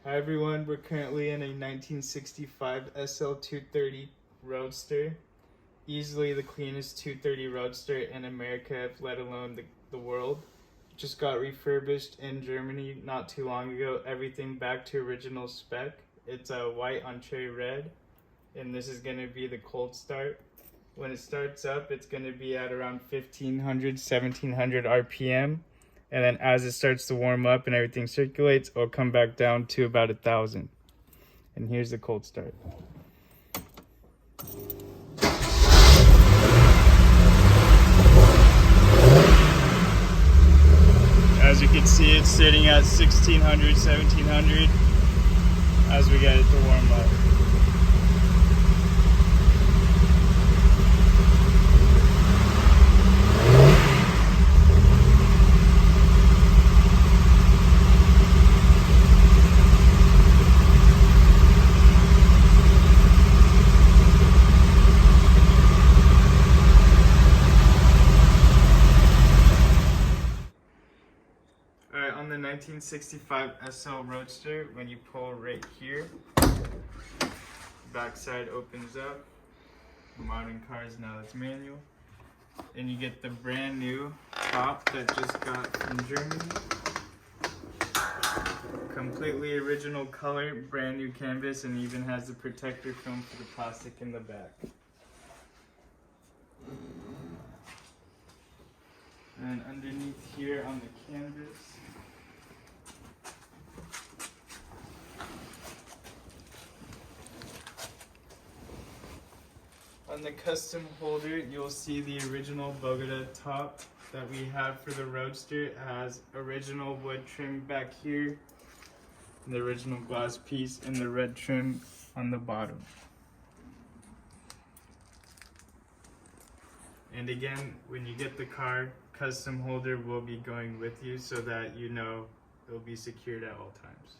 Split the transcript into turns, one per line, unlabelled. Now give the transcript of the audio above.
Hi everyone, we're currently in a 1965 SL230 Roadster. Easily the cleanest 230 Roadster in America, let alone the world. Just got refurbished in Germany not too long ago. Everything back to original spec. It's a white on cherry red, and this is going to be the cold start. When it starts up, it's going to be at around 1500, 1700 RPM. And then as it starts to warm up and everything circulates, it'll come back down to about 1000. And here's the cold start. As you can see, it's sitting at 1600, 1700 as we get it to warm up. Alright, on the 1965 SL Roadster, when you pull right here, backside opens up. Modern cars now it's manual. And you get the brand new top that just got from Germany. Completely original color, brand new canvas, and even has the protector film for the plastic in the back. And underneath here on the canvas, on the custom holder, you'll see the original Bogota top that we have for the Roadster. It has original wood trim back here, the original glass piece, and the red trim on the bottom. And again, when you get the car, custom holder will be going with you so that you know it'll be secured at all times.